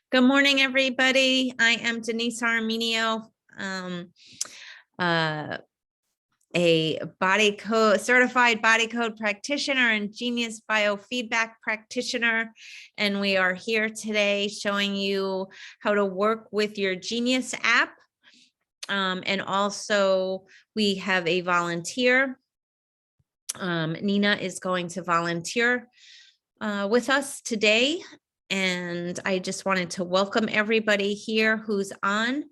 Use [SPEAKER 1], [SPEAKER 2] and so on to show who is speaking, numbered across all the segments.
[SPEAKER 1] Good morning, everybody. I am Denise Armenio, a certified body code practitioner and Genius biofeedback practitioner. And we are here today showing you how to work with your Genius app. And also we have a volunteer. Nina is going to volunteer with us today. And I just wanted to welcome everybody here who's on.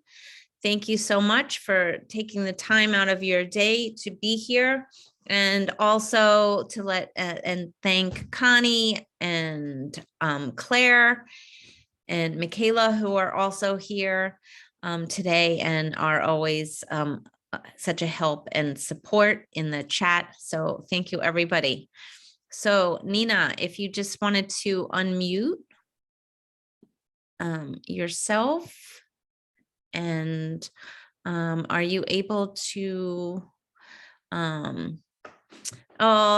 [SPEAKER 1] Thank you so much for taking the time out of your day to be here. And also to and thank Connie and Claire and Michaela, who are also here today and are always such a help and support in the chat. So thank you, everybody. So Nina, if you just wanted to unmute yourself, and are you able to, oh,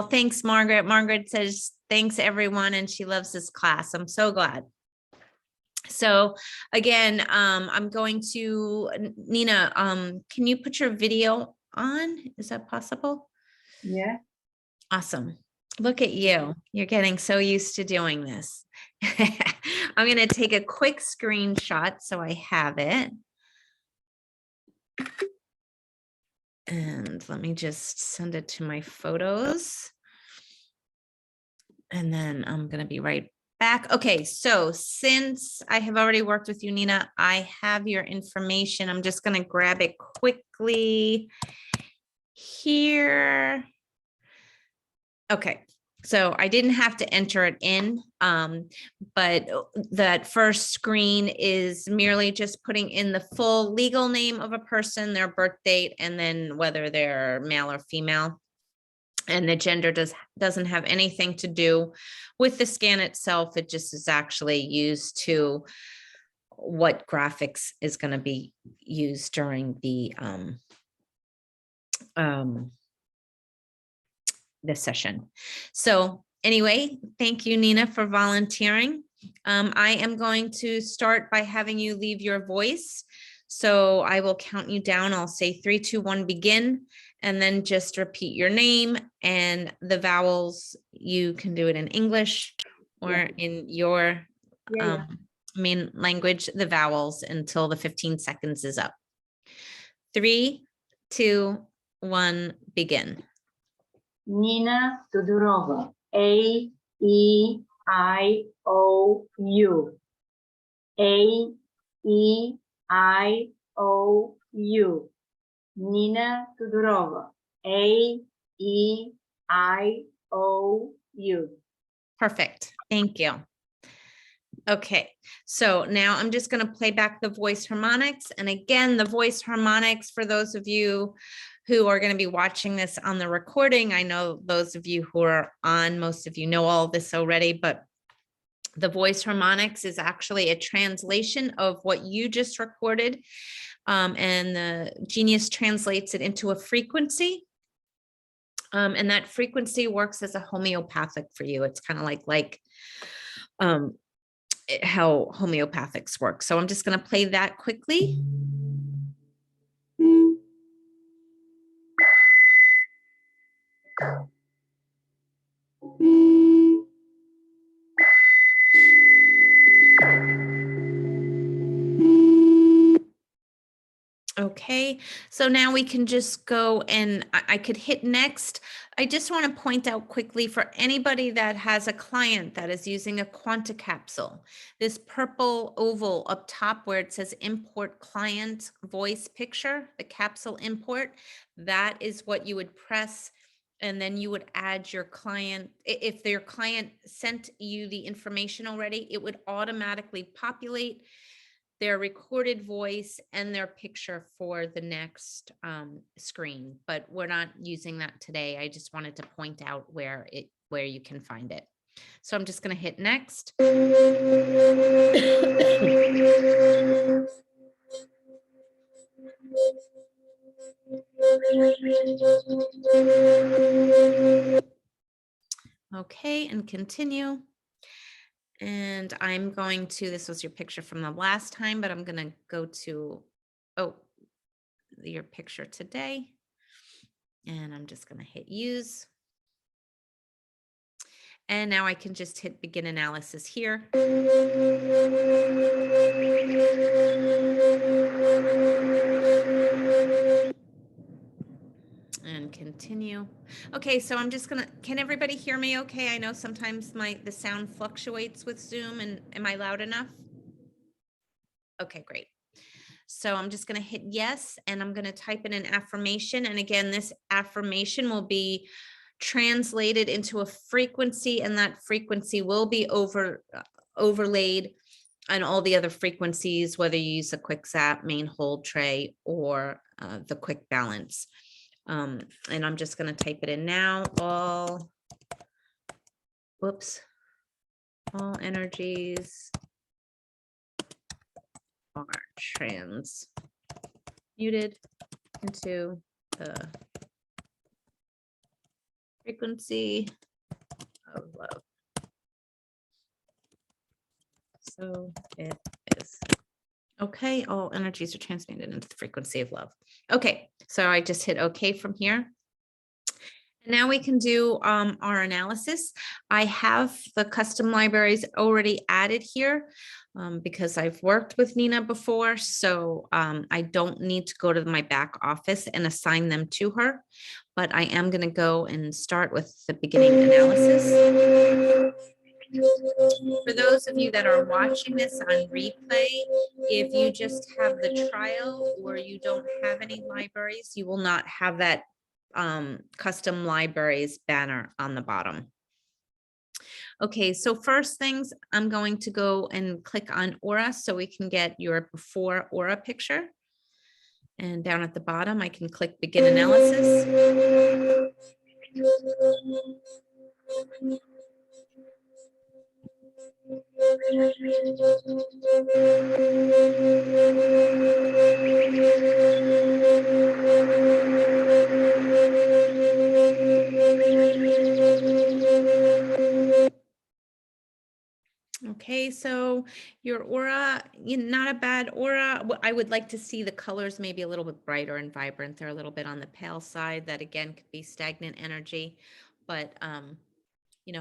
[SPEAKER 1] thanks, Margaret. Margaret says, thanks everyone, and she loves this class. I'm so glad. So again, I'm going to, Nina, can you put your video on? Is that possible?
[SPEAKER 2] Yeah.
[SPEAKER 1] Awesome. Look at you. You're getting so used to doing this. I'm going to take a quick screenshot so I have it. And let me just send it to my photos. And then I'm going to be right back. Okay, so since I have already worked with you, Nina, I have your information. I'm just going to grab it quickly here. Okay, so I didn't have to enter it in, but that first screen is merely just putting in the full legal name of a person, their birth date, and then whether they're male or female. And the gender doesn't have anything to do with the scan itself. It just is actually used to what graphics is going to be used during the session. So anyway, thank you, Nina, for volunteering. I am going to start by having you leave your voice. So I will count you down. I'll say 3, 2, 1, begin, and then just repeat your name and the vowels. You can do it in English or in your main language, the vowels, until the 15 seconds is up. 3, 2, 1, begin.
[SPEAKER 2] Nina Todorova, A-E-I-O-U. A-E-I-O-U. Nina Todorova, A-E-I-O-U.
[SPEAKER 1] Perfect. Thank you. Okay, so now I'm just going to play back the voice harmonics. And again, the voice harmonics, for those of you who are going to be watching this on the recording, I know those of you who are on, most of you know all this already, but the voice harmonics is actually a translation of what you just recorded. And the Genius translates it into a frequency. And that frequency works as a homeopathic for you. It's kind of like how homeopathics work. So I'm just going to play that quickly. Okay, so now we can just go and I could hit next. I just want to point out quickly for anybody that has a client that is using a Quanta capsule, this purple oval up top where it says import client voice picture, the capsule import, that is what you would press. And then you would add your client. If their client sent you the information already, it would automatically populate their recorded voice and their picture for the next screen, but we're not using that today. I just wanted to point out where you can find it. So I'm just going to hit next. Okay, and continue. And I'm going to, this was your picture from the last time, but I'm going to go to, oh, your picture today. And I'm just going to hit use. And now I can just hit begin analysis here. And continue. Okay, so I'm just gonna, can everybody hear me okay? I know sometimes the sound fluctuates with Zoom, and am I loud enough? Okay, great. So I'm just gonna hit yes, and I'm gonna type in an affirmation. And again, this affirmation will be translated into a frequency, and that frequency will be overlaid on all the other frequencies, whether you use a quick zap, main hold tray, or the quick balance. And I'm just going to type it in now. All energies are transmuted into the frequency of love. So it is. Okay, all energies are transmuted into the frequency of love. Okay, so I just hit okay from here. And now we can do our analysis. I have the custom libraries already added here because I've worked with Nina before, so I don't need to go to my back office and assign them to her, but I am going to go and start with the beginning analysis. For those of you that are watching this on replay, if you just have the trial or you don't have any libraries, you will not have that custom libraries banner on the bottom. Okay, so first things, I'm going to go and click on Aura so we can get your before Aura picture. And down at the bottom, I can click Begin Analysis. Okay, so your aura, not a bad aura. I would like to see the colors maybe a little bit brighter and vibrant. They're a little bit on the pale side. That again could be stagnant energy, but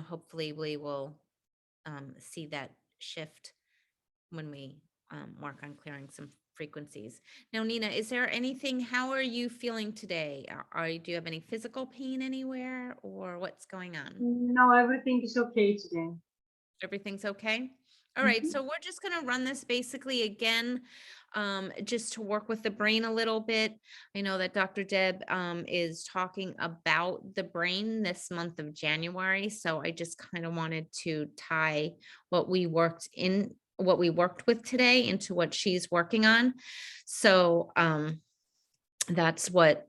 [SPEAKER 1] hopefully we will see that shift when we work on clearing some frequencies. Now, Nina, is there anything, how are you feeling today? Do you have any physical pain anywhere, or what's going on?
[SPEAKER 2] No, everything is okay today.
[SPEAKER 1] Everything's okay? All right, so we're just going to run this basically again, just to work with the brain a little bit. I know that Dr. Deb is talking about the brain this month of January, so I just kind of wanted to tie what we worked with today into what she's working on. So that's what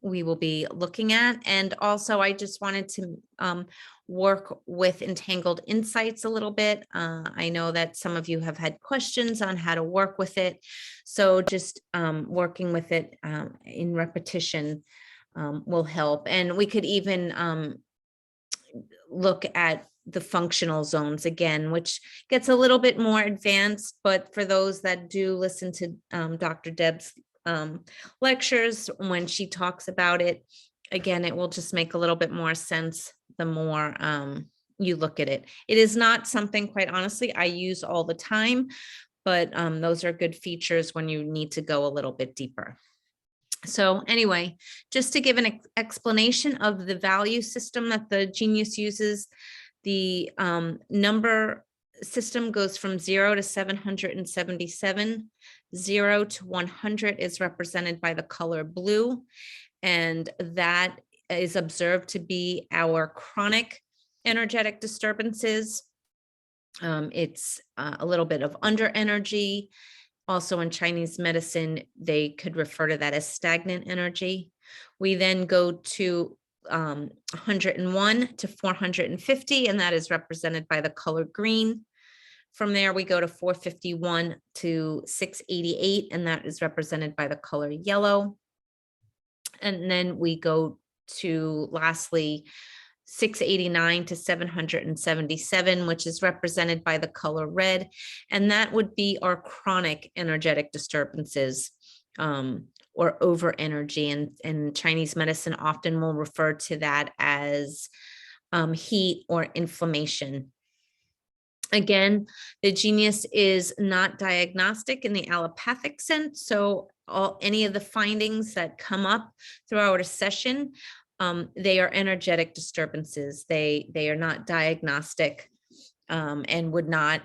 [SPEAKER 1] we will be looking at. And also, I just wanted to work with Entangled Insights a little bit. I know that some of you have had questions on how to work with it. So just working with it in repetition will help. And we could even look at the functional zones again, which gets a little bit more advanced, but for those that do listen to Dr. Deb's lectures, when she talks about it, again, it will just make a little bit more sense the more you look at it. It is not something, quite honestly, I use all the time, but those are good features when you need to go a little bit deeper. So anyway, just to give an explanation of the value system that the Genius uses, the number system goes from 0 to 777. 0 to 100 is represented by the color blue, and that is observed to be our chronic energetic disturbances. It's a little bit of under energy. Also in Chinese medicine, they could refer to that as stagnant energy. We then go to 101 to 450, and that is represented by the color green. From there, we go to 451 to 688, and that is represented by the color yellow. And then we go to, lastly, 689 to 777, which is represented by the color red. And that would be our chronic energetic disturbances, or over energy. And Chinese medicine often will refer to that as heat or inflammation. Again, the genius is not diagnostic in the allopathic sense. So any of the findings that come up throughout a session, they are energetic disturbances. They are not diagnostic, and would not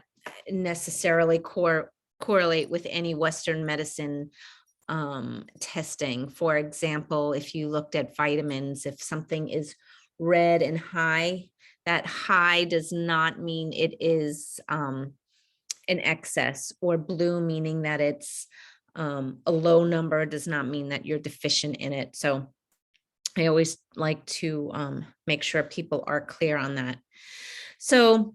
[SPEAKER 1] necessarily correlate with any Western medicine testing. For example, if you looked at vitamins, if something is red and high, that high does not mean it is an excess, or blue meaning that it's a low number does not mean that you're deficient in it. So I always like to make sure people are clear on that. So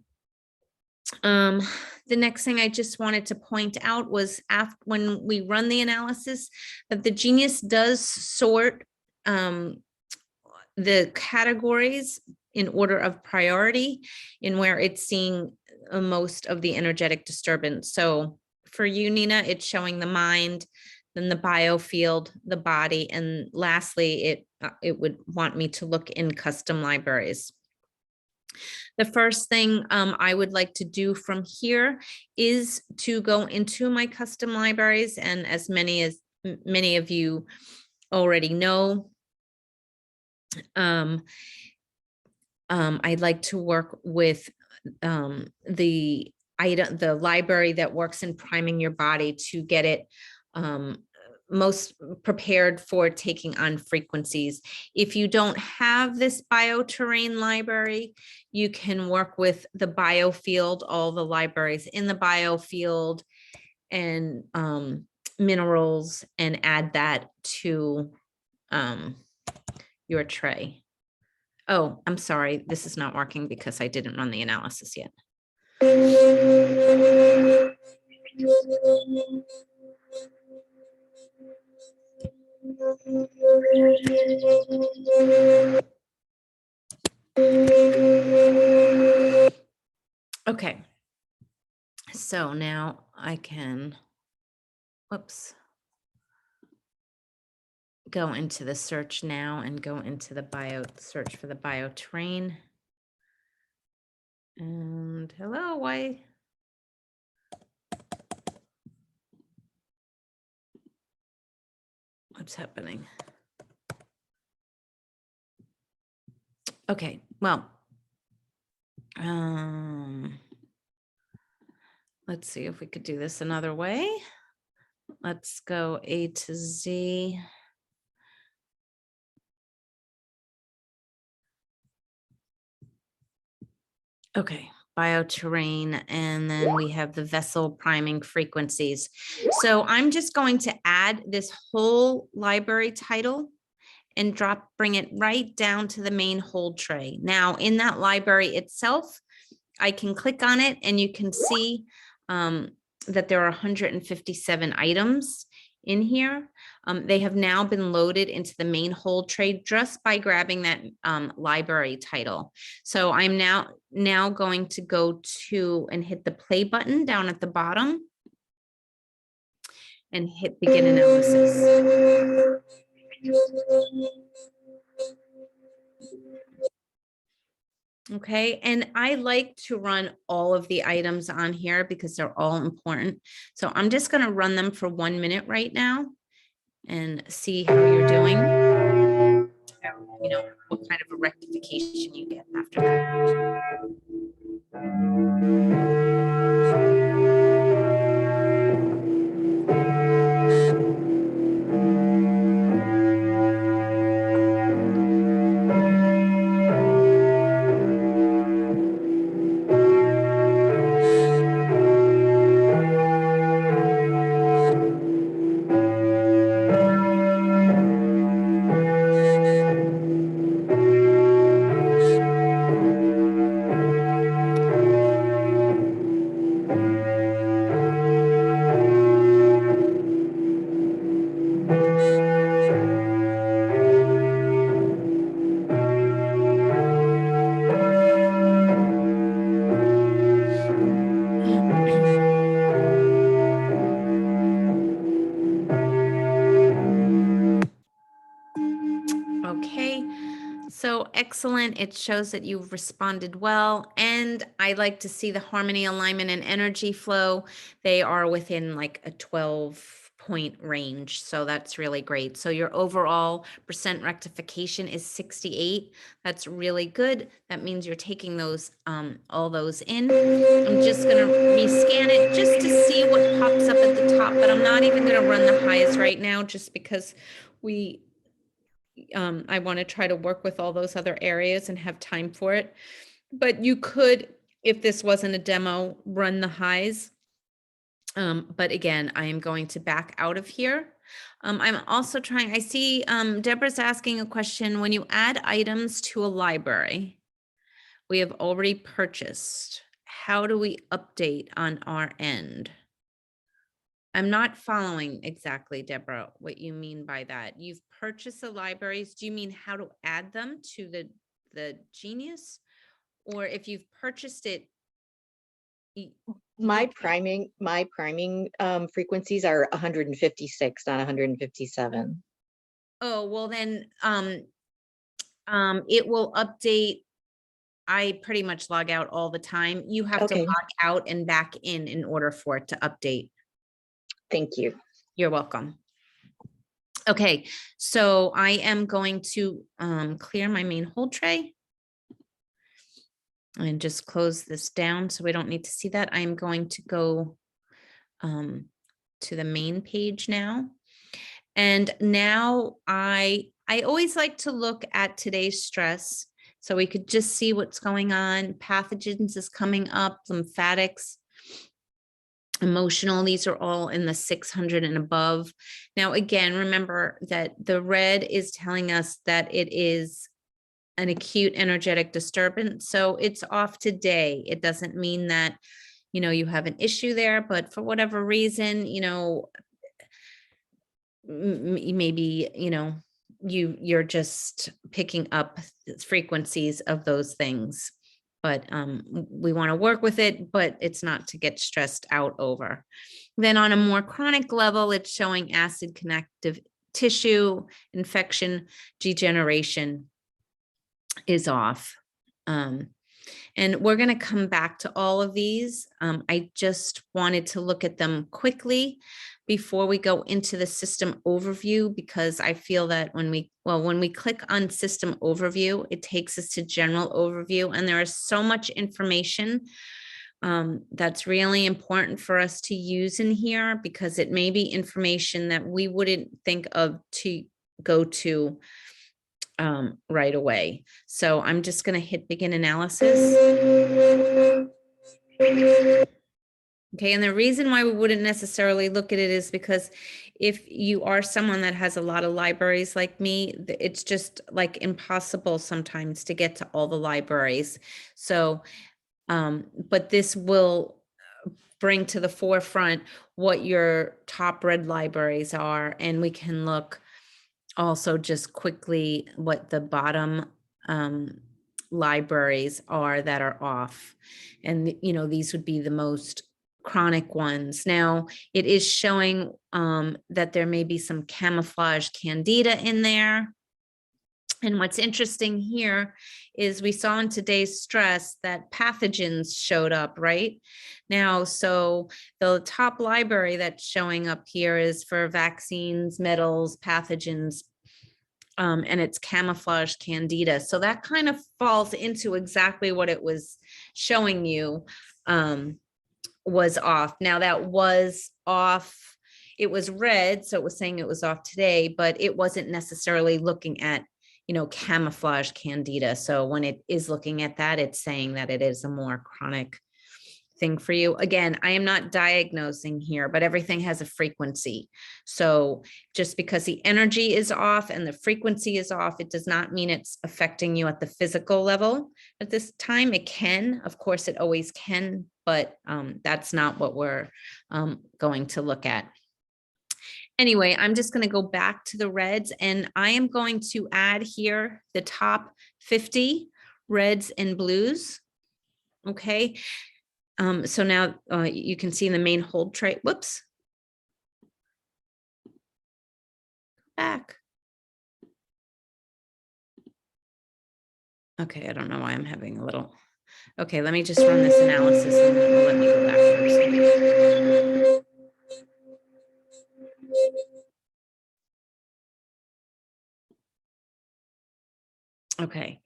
[SPEAKER 1] the next thing I just wanted to point out was when we run the analysis, that the genius does sort the categories in order of priority in where it's seeing most of the energetic disturbance. So for you, Nina, it's showing the mind, then the biofield, the body, and lastly, it would want me to look in custom libraries. The first thing I would like to do from here is to go into my custom libraries, and as many of you already know, I'd like to work with the library that works in priming your body to get it most prepared for taking on frequencies. If you don't have this bioterrain library, you can work with the biofield, all the libraries in the biofield, and minerals, and add that to your tray. Oh, I'm sorry, this is not working because I didn't run the analysis yet. Okay, so now I can, whoops, go into the search now and go into the search for the bioterrain. And hello, why? What's happening? Okay, well, let's see if we could do this another way. Let's go A to Z. Okay, bioterrain, and then we have the vessel priming frequencies. So I'm just going to add this whole library title and bring it right down to the main hold tray. Now in that library itself, I can click on it and you can see that there are 157 items in here. They have now been loaded into the main hold tray just by grabbing that library title. So I'm now going to go to and hit the play button down at the bottom and hit begin analysis. Okay, and I like to run all of the items on here because they're all important. So I'm just going to run them for 1 minute right now and see how you're doing. You know, what kind of a rectification you get after that. excellent. It shows that you've responded well. And I like to see the harmony, alignment, and energy flow. They are within like a 12-point range. So that's really great. So your overall percent rectification is 68. That's really good. That means you're taking those all those in. I'm just gonna rescan it just to see what pops up at the top, but I'm not even gonna run the highs right now just because I want to try to work with all those other areas and have time for it. But you could, if this wasn't a demo, run the highs. But again, I am going to back out of here. I'm also trying, I see Deborah's asking a question. When you add items to a library we have already purchased, how do we update on our end? I'm not following exactly, Deborah, what you mean by that. You've purchased the libraries. Do you mean how to add them to the Genius? Or if you've purchased it?
[SPEAKER 3] My priming frequencies are 156, not 157.
[SPEAKER 1] Oh, well then, it will update. I pretty much log out all the time. You have to
[SPEAKER 3] Okay,
[SPEAKER 1] log out and back in order for it to update.
[SPEAKER 3] thank you.
[SPEAKER 1] You're welcome. Okay, so I am going to clear my main hold tray and just close this down so we don't need to see that. I'm going to go to the main page now. And now I always like to look at today's stress so we could just see what's going on. Pathogens is coming up, lymphatics, emotional, these are all in the 600 and above. Now, again, remember that the red is telling us that it is an acute energetic disturbance. So it's off today. It doesn't mean that, you have an issue there, but for whatever reason, maybe, you're just picking up frequencies of those things. But we want to work with it, but it's not to get stressed out over. Then on a more chronic level, it's showing acid connective tissue, infection, degeneration is off. And we're going to come back to all of these. I just wanted to look at them quickly before we go into the system overview, because I feel that when we click on system overview, it takes us to general overview, and there is so much information that's really important for us to use in here, because it may be information that we wouldn't think of to go to right away. So I'm just going to hit begin analysis. Okay, and the reason why we wouldn't necessarily look at it is because if you are someone that has a lot of libraries like me, it's just like impossible sometimes to get to all the libraries. So, but this will bring to the forefront what your top red libraries are, and we can look also just quickly what the bottom libraries are that are off. And, these would be the most chronic ones. Now, it is showing that there may be some camouflage candida in there. And what's interesting here is we saw in today's stress that pathogens showed up right now. So the top library that's showing up here is for vaccines, metals, pathogens, and it's camouflage candida. So that kind of falls into exactly what it was showing you was off. Now that was off, it was red, so it was saying it was off today, but it wasn't necessarily looking at, camouflage candida. So when it is looking at that, it's saying that it is a more chronic thing for you. Again, I am not diagnosing here, but everything has a frequency. So just because the energy is off and the frequency is off, it does not mean it's affecting you at the physical level at this time. It can, of course, it always can, but that's not what we're going to look at. Anyway, I'm just going to go back to the reds, and I am going to add here the top 50 reds and blues. Okay. So now you can see in the main hold tray, whoops, back. Okay, I don't know why I'm having a little. Okay, let me just run this analysis and then it'll let me go backwards. Okay.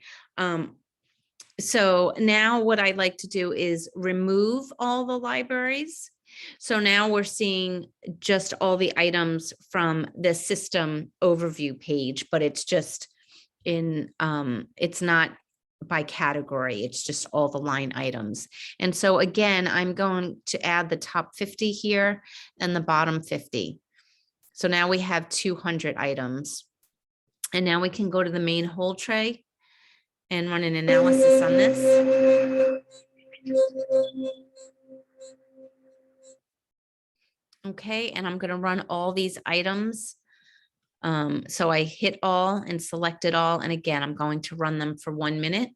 [SPEAKER 1] So now what I'd like to do is remove all the libraries. So now we're seeing just all the items from the system overview page, but it's just in, it's not by category, it's just all the line items. And so again, I'm going to add the top 50 here and the bottom 50. So now we have 200 items. And now we can go to the main whole tray and run an analysis on this. Okay, and I'm going to run all these items. So I hit all and select it all. And again, I'm going to run them for 1 minute.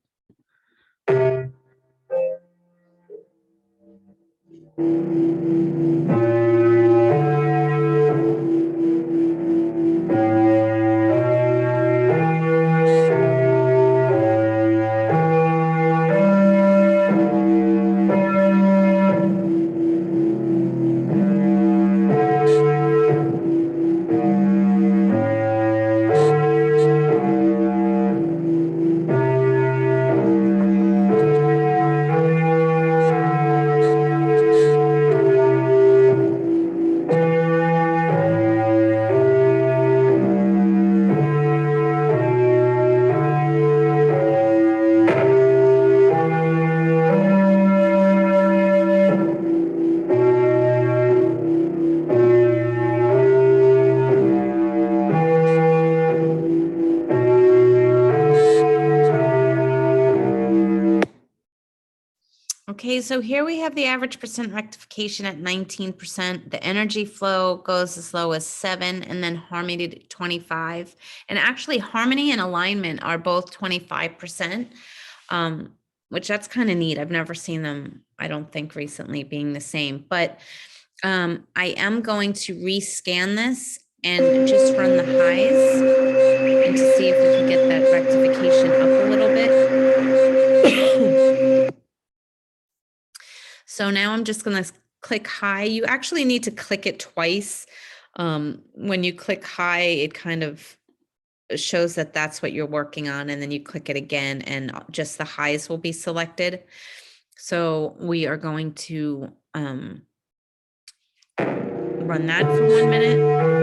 [SPEAKER 1] Okay, so here we have the average percent rectification at 19%. The energy flow goes as low as 7, and then harmony to 25. And actually harmony and alignment are both 25%, which that's kind of neat. I've never seen them, I don't think recently, being the same, but I am going to rescan this and just run the highs and to see if we can get that rectification up a little bit. So now I'm just going to click high. You actually need to click it twice. When you click high, it kind of shows that that's what you're working on. And then you click it again and just the highs will be selected. So we are going to run that for 1 minute.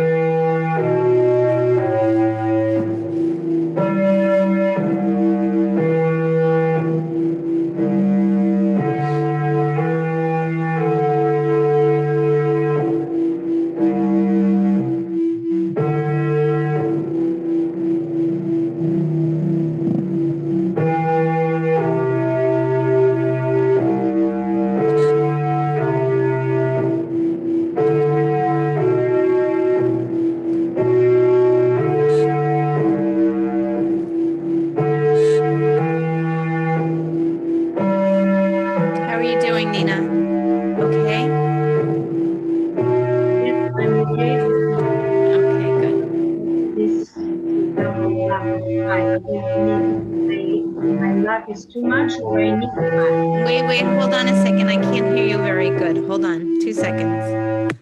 [SPEAKER 2] Is too much or I need high?
[SPEAKER 1] Wait, hold on a second. I can't hear you very good. Hold on 2 seconds.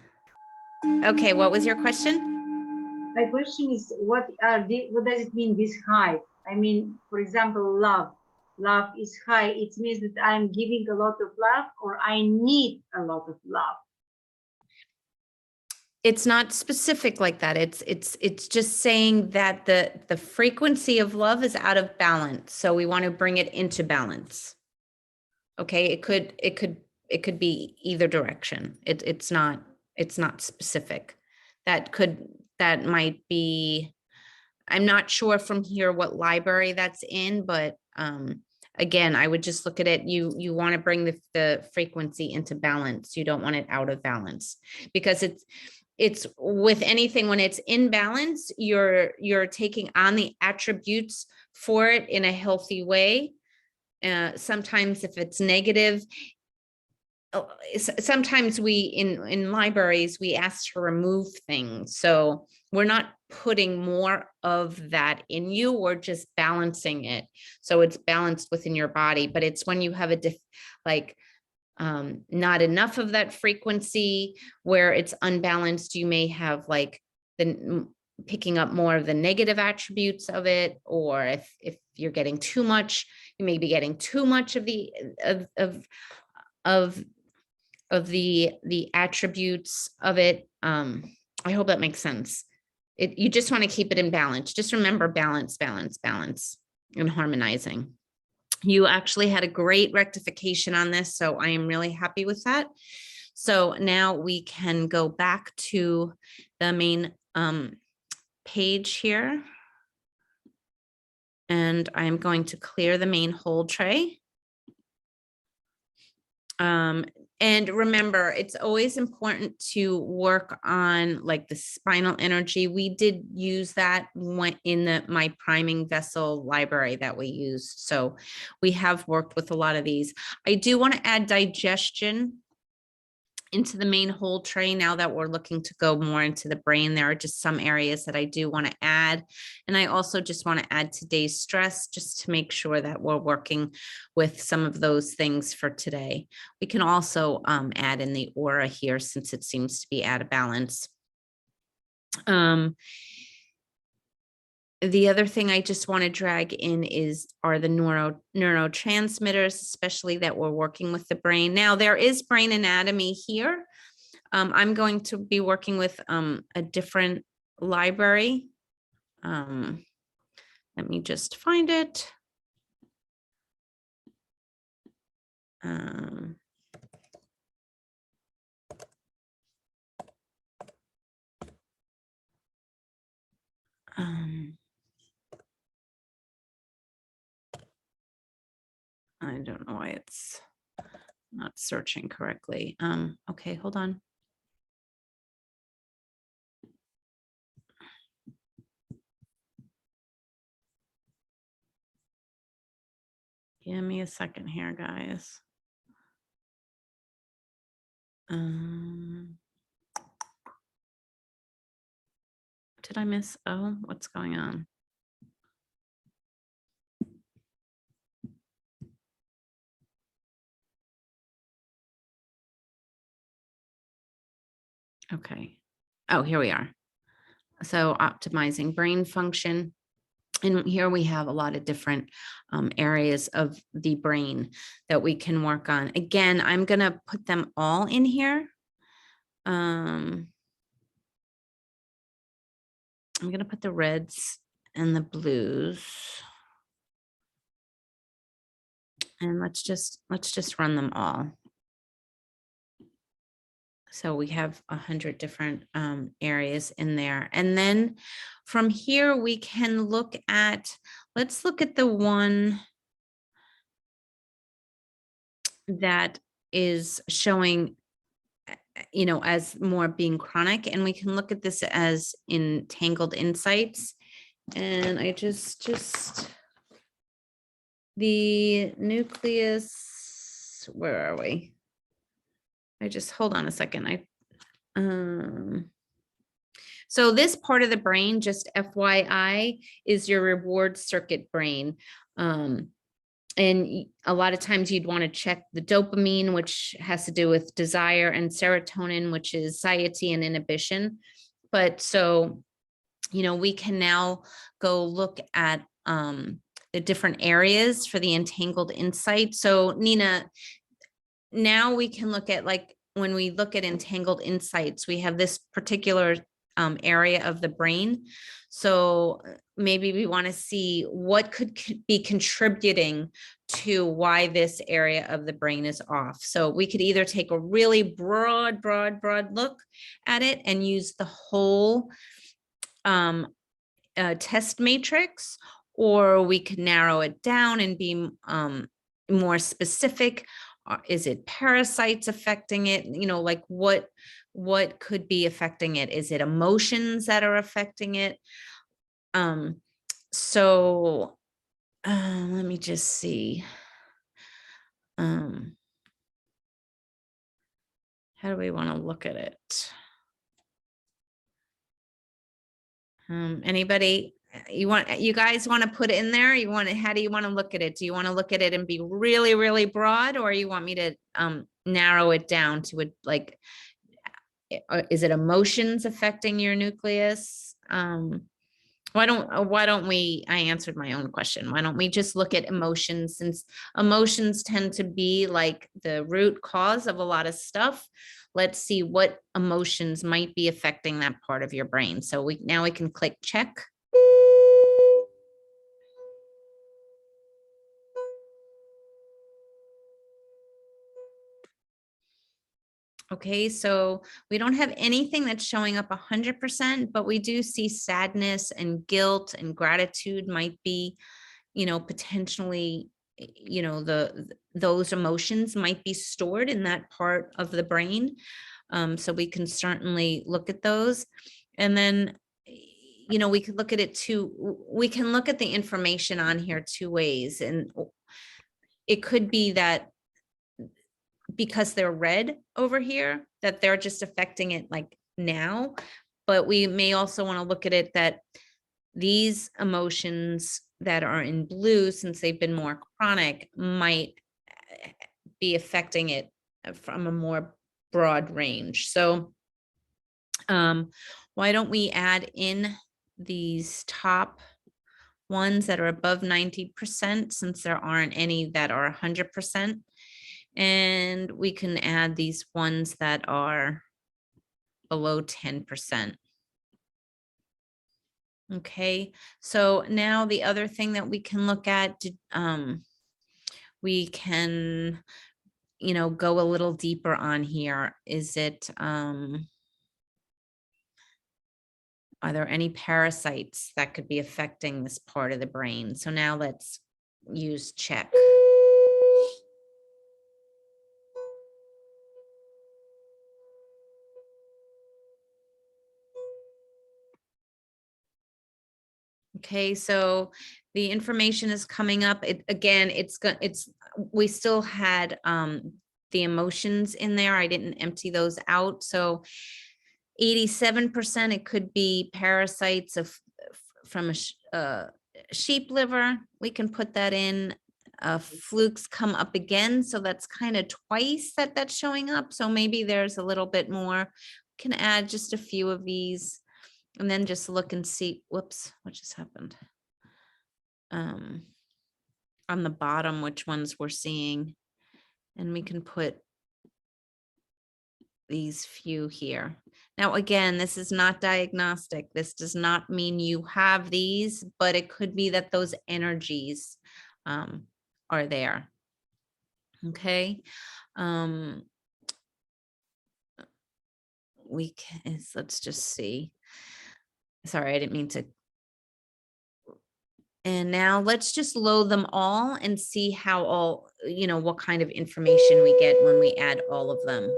[SPEAKER 1] Okay, what was your question?
[SPEAKER 2] My question is, what does it mean, this high? I mean, for example, love. Love is high. It means that I'm giving a lot of love or I need a lot of love.
[SPEAKER 1] It's not specific like that. It's just saying that the frequency of love is out of balance. So we want to bring it into balance. Okay, it could be either direction. It's not specific. That might be, I'm not sure from here what library that's in, but again, I would just look at it. You want to bring the frequency into balance. You don't want it out of balance, because it's with anything, when it's in balance, you're taking on the attributes for it in a healthy way. Sometimes if it's negative, sometimes we in libraries we ask to remove things. So we're not putting more of that in you, we're just balancing it. So it's balanced within your body, but it's when you have a not enough of that frequency where it's unbalanced, you may have like picking up more of the negative attributes of it, or if you're getting too much, you may be getting too much of the the attributes of it. I hope that makes sense. You just want to keep it in balance. Just remember balance, balance, balance, and harmonizing. You actually had a great rectification on this, so I am really happy with that. So now we can go back to the main page here. And I'm going to clear the main hold tray. And remember, it's always important to work on like the spinal energy. We did use that in my priming vessel library that we used. So we have worked with a lot of these. I do want to add digestion into the main hold tray now that we're looking to go more into the brain. There are just some areas that I do want to add. And I also just want to add today's stress just to make sure that we're working with some of those things for today. We can also add in the aura here since it seems to be out of balance. The other thing I just want to drag in are the neurotransmitters, especially that we're working with the brain. Now there is brain anatomy here. I'm going to be working with a different library. Let me just find it. I don't know why it's not searching correctly. Okay, hold on. Give me a second here, guys. Did I miss? Oh, what's going on? Okay. Oh, here we are. So optimizing brain function. And here we have a lot of different areas of the brain that we can work on. Again, I'm going to put them all in here. I'm going to put the reds and the blues. And let's just run them all. So we have 100 different areas in there. And then from here, we can look at, let's look at the one that is showing, you know, as more being chronic. And we can look at this as entangled insights. And I just the nucleus, where are we? Hold on a second. So this part of the brain, just FYI, is your reward circuit brain. And a lot of times you'd want to check the dopamine, which has to do with desire, and serotonin, which is satiety and inhibition. But so, you know, we can now go look at the different areas for the entangled insight. So Nina, now we can look at, like, when we look at entangled insights, we have this particular area of the brain. So maybe we want to see what could be contributing to why this area of the brain is off. So we could either take a really broad look at it and use the whole test matrix, or we could narrow it down and be more specific. Is it parasites affecting it? You know, like what could be affecting it? Is it emotions that are affecting it? So let me just see. How do we want to look at it? Anybody, you guys want to put in there? How do you want to look at it? Do you want to look at it and be really, really broad, or you want me to narrow it down to it? Like, is it emotions affecting your nucleus? Why don't we, I answered my own question. Why don't we just look at emotions, since emotions tend to be like the root cause of a lot of stuff. Let's see what emotions might be affecting that part of your brain. So now we can click check. Okay, so we don't have anything that's showing up 100%, but we do see sadness and guilt and gratitude might be, potentially, those emotions might be stored in that part of the brain. So we can certainly look at those. And then, we could look at it we can look at the information on here two ways. And it could be that because they're red over here, that they're just affecting it like now. But we may also want to look at it that these emotions that are in blue, since they've been more chronic, might be affecting it from a more broad range. So why don't we add in these top ones that are above 90%, since there aren't any that are 100%. And we can add these ones that are below 10%. Okay, so now the other thing that we can look at, we can, go a little deeper on here. Is it, are there any parasites that could be affecting this part of the brain? So now let's use check. Okay, so the information is coming up. We still had the emotions in there. I didn't empty those out. So 87%, it could be parasites from a sheep liver. We can put that in. Flukes come up again. So that's kind of twice that's showing up. So maybe there's a little bit more. We can add just a few of these. And then just look and see, whoops, what just happened? On the bottom, which ones we're seeing. And we can put these few here. Now, again, this is not diagnostic. This does not mean you have these, but it could be that those energies are there. Okay. Let's just see. Sorry, I didn't mean to. And now let's just load them all and see how what kind of information we get when we add all of them.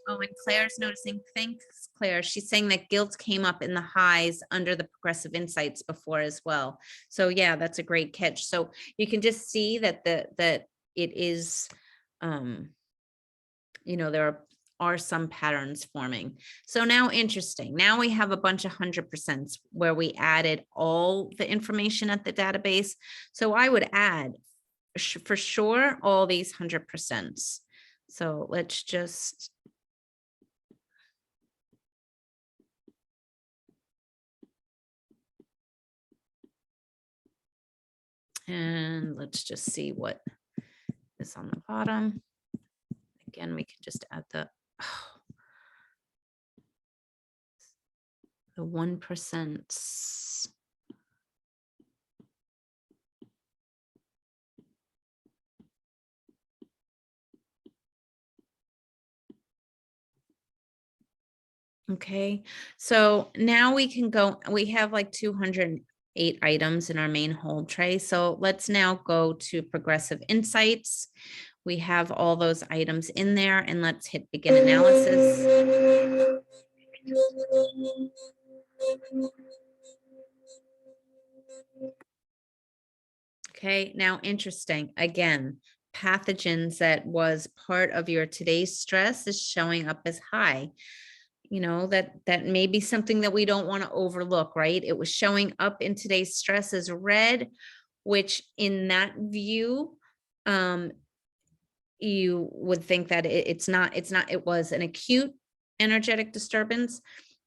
[SPEAKER 1] Oh, and Claire's noticing, thanks, Claire. She's saying that guilt came up in the highs under the progressive insights before as well. So yeah, that's a great catch. So you can just see that that it is, there are some patterns forming. So now interesting. Now we have a bunch of 100% where we added all the information at the database. So I would add for sure all these 100%. So let's just. And let's just see what is on the bottom. Again, we can just add the 1%. Okay, so now we can go, we have like 208 items in our main hold tray. So let's now go to progressive insights. We have all those items in there, and let's hit begin analysis. Okay, now interesting. Again, pathogens that was part of your today's stress is showing up as high. You know, that may be something that we don't want to overlook, right? It was showing up in today's stress as red, which in that view, you would think that it was an acute energetic disturbance,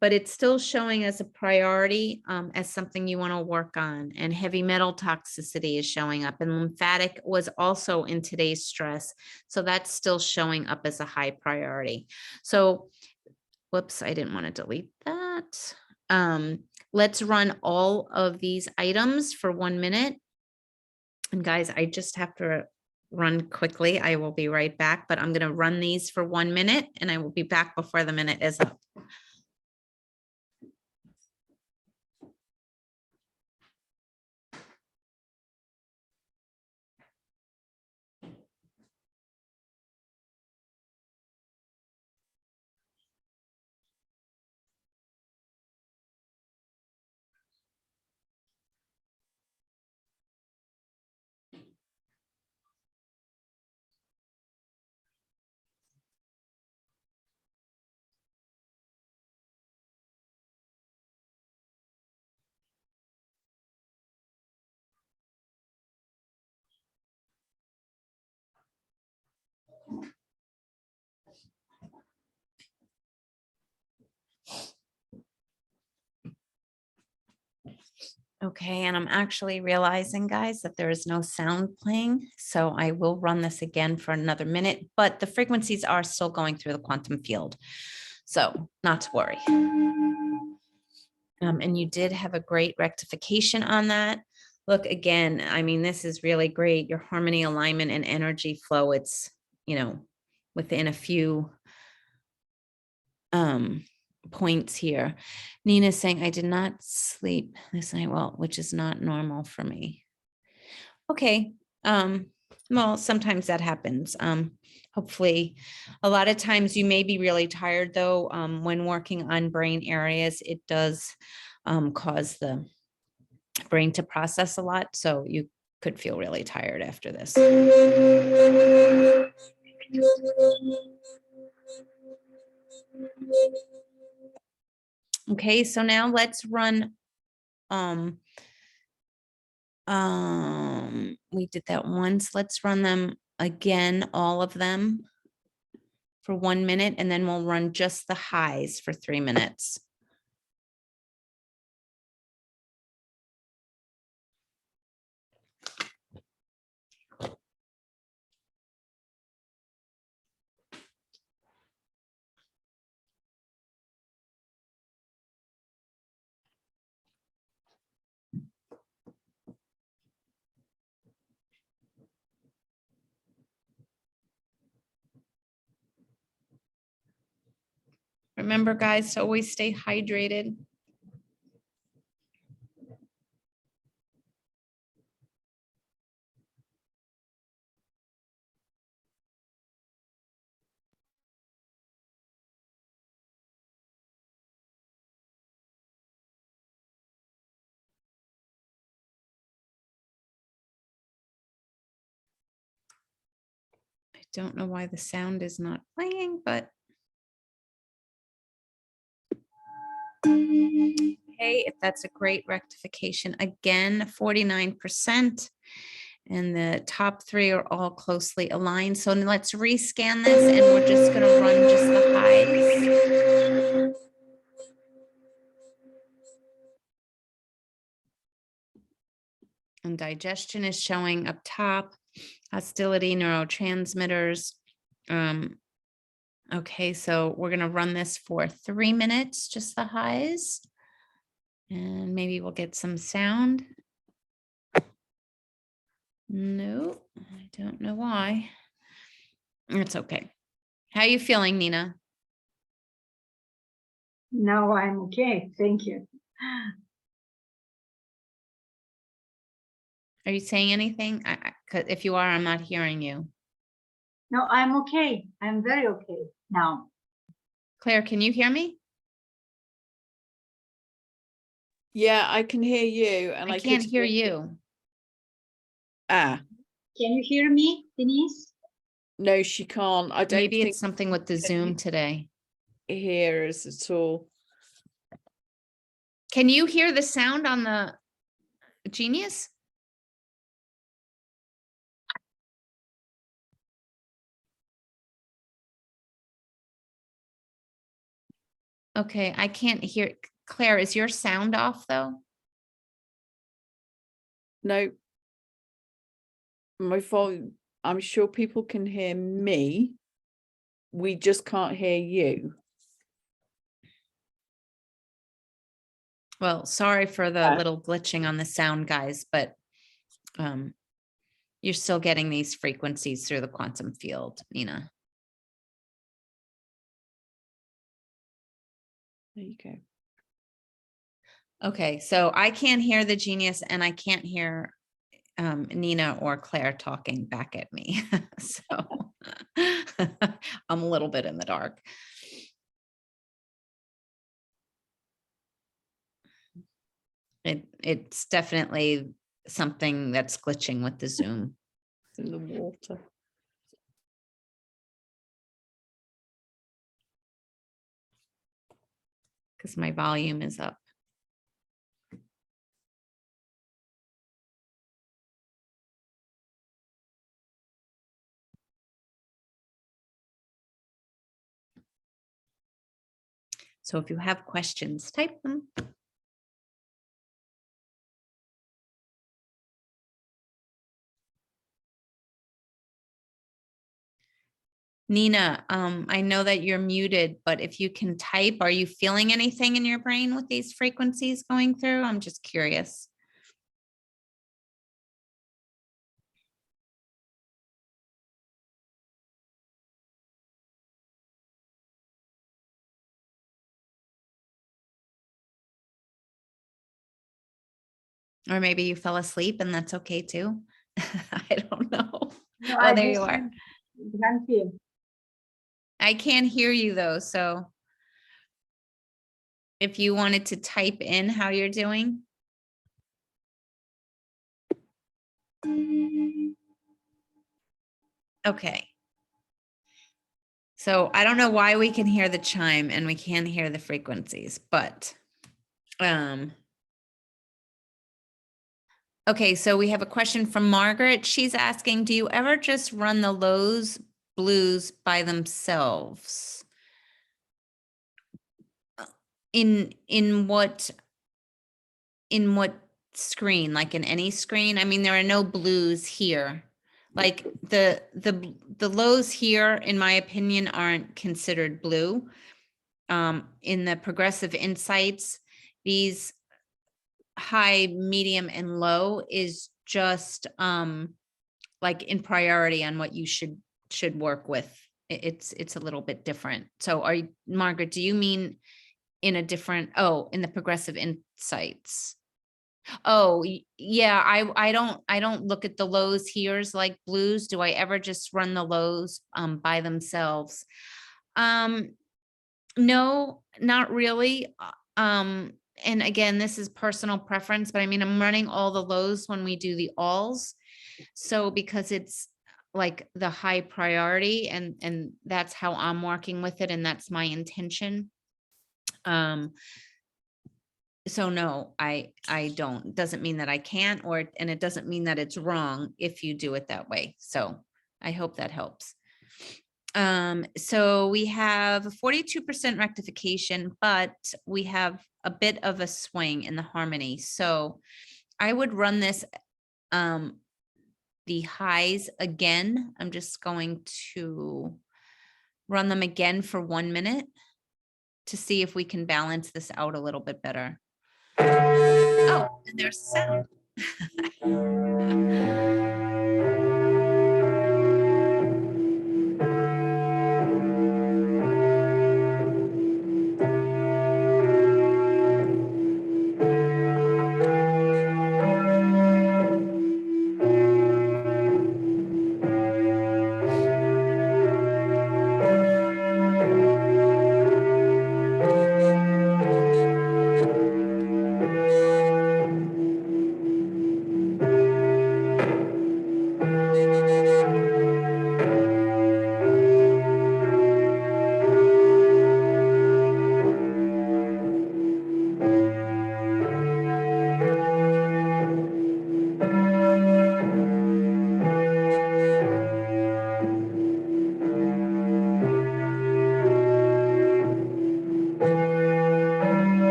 [SPEAKER 1] but it's still showing as a priority, as something you want to work on. And heavy metal toxicity is showing up, and lymphatic was also in today's stress. So that's still showing up as a high priority. So, whoops, I didn't want to delete that. Let's run all of these items for 1 minute. And guys, I just have to run quickly. I will be right back, but I'm going to run these for 1 minute and I will be back before the minute is up. Okay, and I'm actually realizing, guys, that there is no sound playing, so I will run this again for another minute, but the frequencies are still going through the quantum field, so not to worry. And you did have a great rectification on that. Look, again, I mean, this is really great. Your harmony, alignment, and energy flow, it's, you know, within a few points here. Nina's saying, I did not sleep this night well, which is not normal for me. Okay. Well, sometimes that happens. Hopefully, a lot of times you may be really tired though. When working on brain areas, it does cause the brain to process a lot. So you could feel really tired after this. Okay, so now let's run, we did that once. Let's run them again, all of them for 1 minute, and then we'll run just the highs for 3 minutes. Remember, guys, to always stay hydrated. I don't know why the sound is not playing, but okay, if that's a great rectification. Again, 49%. And the top 3 are all closely aligned. So let's rescan this and we're just going to run just the highs. And digestion is showing up top. Hostility, neurotransmitters. Okay, so we're going to run this for 3 minutes, just the highs. And maybe we'll get some sound. No, I don't know why. It's okay. How are you feeling, Nina?
[SPEAKER 2] No, I'm okay. Thank you.
[SPEAKER 1] Are you saying anything? 'Cause if you are, I'm not hearing you.
[SPEAKER 2] No, I'm okay. I'm very okay now.
[SPEAKER 1] Claire, can you hear me?
[SPEAKER 4] Yeah, I can hear you, and
[SPEAKER 1] I
[SPEAKER 4] I
[SPEAKER 1] can't
[SPEAKER 4] could
[SPEAKER 1] hear you.
[SPEAKER 4] Ah,
[SPEAKER 2] Can you hear me, Denise?
[SPEAKER 4] No, she can't. I don't
[SPEAKER 1] Maybe
[SPEAKER 4] think
[SPEAKER 1] it's something with the Zoom today.
[SPEAKER 4] she hears at all.
[SPEAKER 1] Can you hear the sound on the Genius? Okay, I can't hear. Claire, is your sound off though?
[SPEAKER 4] No. My phone, I'm sure people can hear me. We just can't hear you.
[SPEAKER 1] Well, sorry for the
[SPEAKER 4] Yeah.
[SPEAKER 1] little glitching on the sound, guys, but you're still getting these frequencies through the quantum field, Nina.
[SPEAKER 4] There you go.
[SPEAKER 1] Okay, so I can't hear the Genius and I can't hear Nina or Claire talking back at me. So I'm a little bit in the dark. It's definitely something that's glitching with the Zoom.
[SPEAKER 4] It's in the water.
[SPEAKER 1] Because my volume is up. So if you have questions, type them. Nina, I know that you're muted, but if you can type, are you feeling anything in your brain with these frequencies going through? I'm just curious. Or maybe you fell asleep and that's okay too. I don't know.
[SPEAKER 2] No,
[SPEAKER 1] Well, there you are.
[SPEAKER 2] Can't hear.
[SPEAKER 1] I can't hear you though, so if you wanted to type in how you're doing. Okay. So I don't know why we can hear the chime and we can't hear the frequencies, but okay, so we have a question from Margaret. She's asking, do you ever just run the lows blues by themselves? In what screen? Like in any screen? I mean, there are no blues here. Like the lows here, in my opinion, aren't considered blue. In the progressive insights, these high, medium, and low is just like in priority on what you should work with. It's a little bit different. So are you, Margaret, do you mean in a different, in the progressive insights? Oh, yeah, I don't look at the lows here as like blues. Do I ever just run the lows by themselves? No, not really. And again, this is personal preference, but I mean, I'm running all the lows when we do the alls. So because it's like the high priority and that's how I'm working with it and that's my intention. So no, I don't. Doesn't mean that I can't, and it doesn't mean that it's wrong if you do it that way. So I hope that helps. So we have 42% rectification, but we have a bit of a swing in the harmony. So I would run this, the highs again. I'm just going to run them again for 1 minute to see if we can balance this out a little bit better. Oh, and there's sound.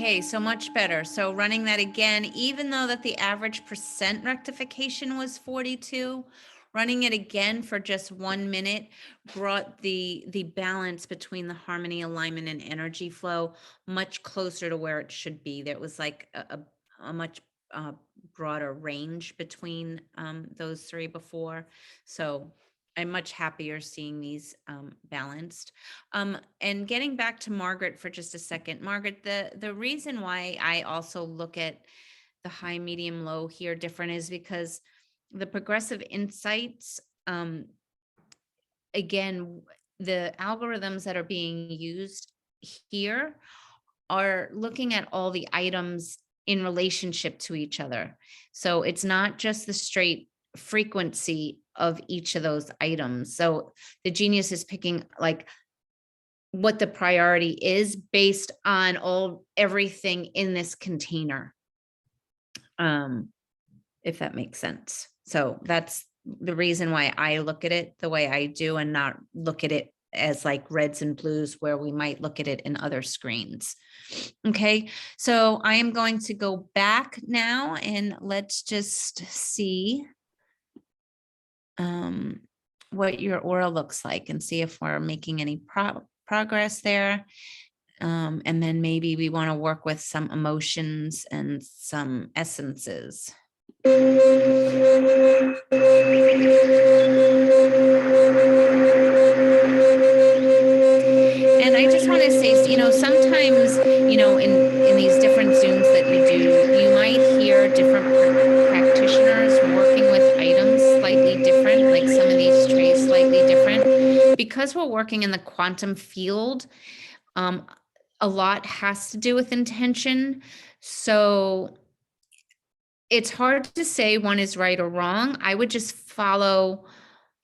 [SPEAKER 1] Okay, so much better. So running that again, even though that the average percent rectification was 42, running it again for just 1 minute brought the balance between the harmony, alignment, and energy flow much closer to where it should be. There was like a much broader range between those three before. So I'm much happier seeing these balanced. And getting back to Margaret for just a second, Margaret, the reason why I also look at the high, medium, low here different is because the progressive insights, again, the algorithms that are being used here are looking at all the items in relationship to each other. So it's not just the straight frequency of each of those items. So the genius is picking like what the priority is based on everything in this container. If that makes sense. So that's the reason why I look at it the way I do and not look at it as like reds and blues where we might look at it in other screens. Okay, so I am going to go back now and let's just see what your aura looks like and see if we're making any progress there. And then maybe we want to work with some emotions and some essences. And I just want to say, sometimes, in these different Zooms that you do, you might hear different practitioners working with items slightly different, like some of these trays slightly different. Because we're working in the quantum field, a lot has to do with intention. So it's hard to say one is right or wrong. I would just follow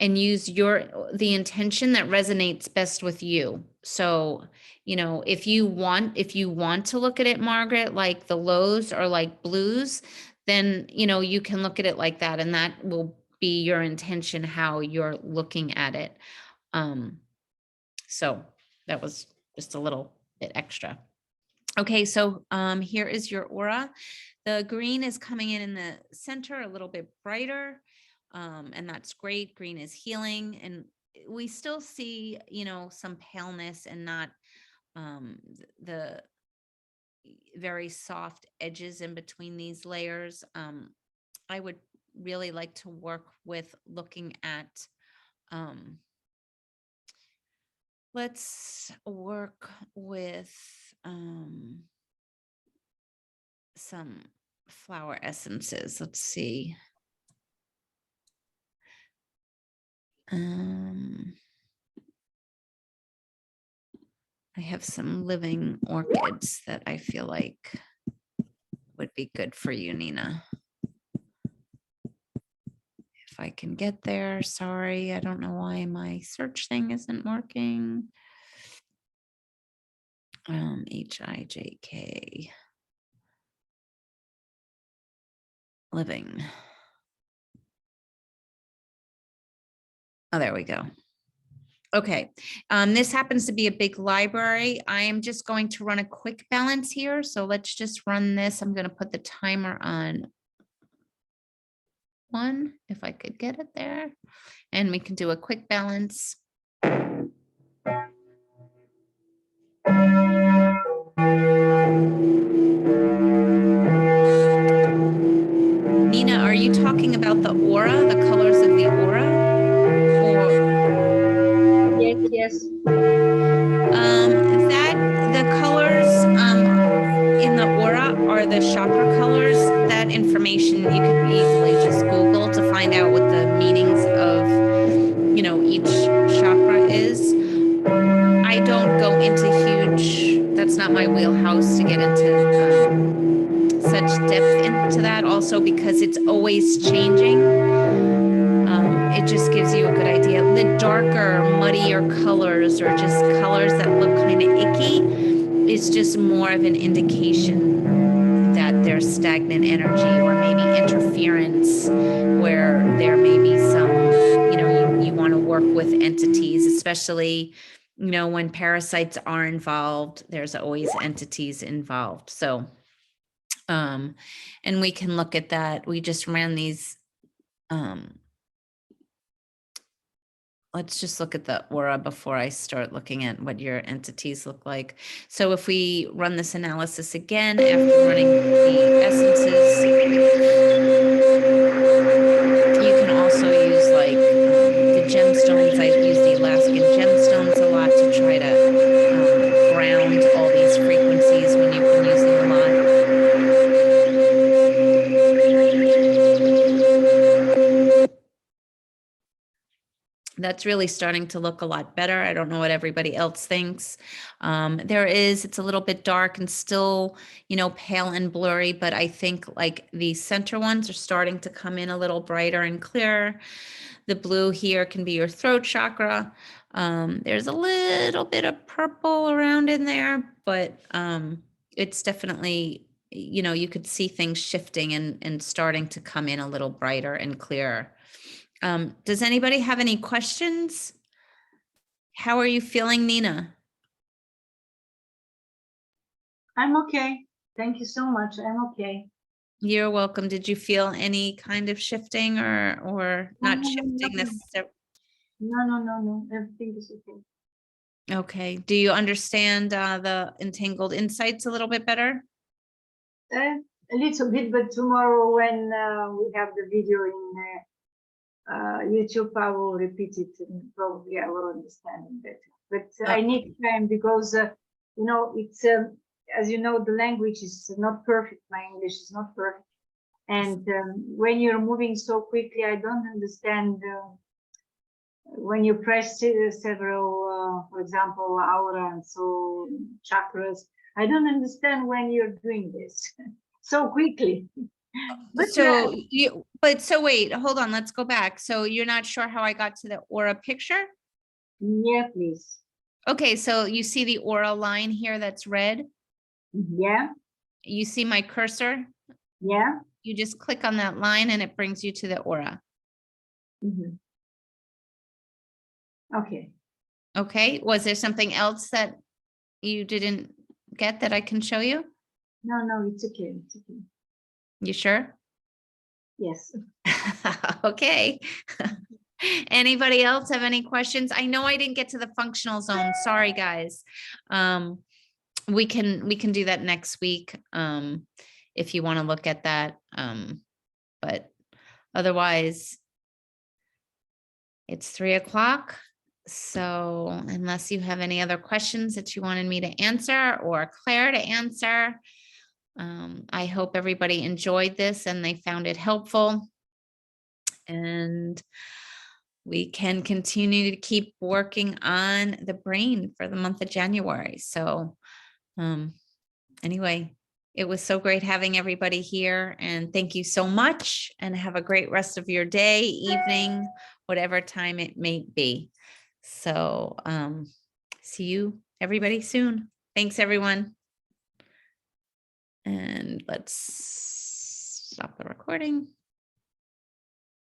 [SPEAKER 1] and use the intention that resonates best with you. So, if you want to look at it, Margaret, like the lows are like blues, then, you can look at it like that, and that will be your intention, how you're looking at it. So that was just a little bit extra. Okay, so here is your aura. The green is coming in the center a little bit brighter, and that's great. Green is healing, and we still see, some paleness and not the very soft edges in between these layers. I would really like to work with looking at, let's work with some flower essences. Let's see. I have some living orchids that I feel like would be good for you, Nina. If I can get there. Sorry, I don't know why my search thing isn't working. HIJK. Living. Oh, there we go. Okay, this happens to be a big library. I am just going to run a quick balance here. So let's just run this. I'm going to put the timer on 1, if I could get it there. And we can do a quick balance. Nina, are you talking about the aura, the colors of the aura? Or
[SPEAKER 2] Yes.
[SPEAKER 1] The colors in the aura are the chakra colors. That information you could easily just Google to find out what the meanings of, each chakra is. I don't go into that's not my wheelhouse to get into such depth into that, also because it's always changing. It just gives you a good idea. The darker, muddier colors, or just colors that look kind of icky, is just more of an indication that there's stagnant energy or maybe interference, where there may be some, you want to work with entities, especially you know, when parasites are involved, there's always entities involved. So, and we can look at that. We just ran these, let's just look at the aura before I start looking at what your entities look like. So if we run this analysis again, after running the essences, you can also use like the gemstones. I use the Alaskan gemstones a lot to try to ground all these frequencies when you've been using a lot. That's really starting to look a lot better. I don't know what everybody else thinks. It's a little bit dark and still, you know, pale and blurry, but I think like the center ones are starting to come in a little brighter and clearer. The blue here can be your throat chakra. There's a little bit of purple around in there, but it's definitely, you know, you could see things shifting and starting to come in a little brighter and clearer. Does anybody have any questions? How are you feeling, Nina?
[SPEAKER 2] I'm okay. Thank you so much. I'm okay.
[SPEAKER 1] You're welcome. Did you feel any kind of shifting or not
[SPEAKER 2] No,
[SPEAKER 1] shifting
[SPEAKER 2] no,
[SPEAKER 1] necessarily?
[SPEAKER 2] no. Everything is okay.
[SPEAKER 1] Okay. Do you understand the entangled insights a little bit better?
[SPEAKER 2] A little bit, but tomorrow when we have the video in YouTube, I will repeat it and probably I will understand it better. But I need time because, you know, it's, as you know, the language is not perfect. My English is not perfect. And when you're moving so quickly, I don't understand when you press several, for example, aura and so chakras. I don't understand when you're doing this so quickly. But
[SPEAKER 1] So wait, hold on, let's go back. So you're not sure how I got to the aura picture?
[SPEAKER 2] yeah, please.
[SPEAKER 1] Okay, so you see the aura line here that's red?
[SPEAKER 2] Yeah,
[SPEAKER 1] You see my cursor?
[SPEAKER 2] yeah.
[SPEAKER 1] You just click on that line and it brings you to the aura.
[SPEAKER 2] Mhm. Okay.
[SPEAKER 1] Okay, was there something else that you didn't get that I can show you?
[SPEAKER 2] No, it's okay. It's okay.
[SPEAKER 1] You sure?
[SPEAKER 2] Yes.
[SPEAKER 1] Okay. Anybody else have any questions? I know I didn't get to the functional zone. Sorry, guys. We can do that next week if you want to look at that. But otherwise, it's 3 o'clock. So unless you have any other questions that you wanted me to answer or Claire to answer, I hope everybody enjoyed this and they found it helpful. And we can continue to keep working on the brain for the month of January. So anyway, it was so great having everybody here, and thank you so much, and have a great rest of your day, evening, whatever time it may be. So see you everybody soon. Thanks everyone. And let's stop the recording.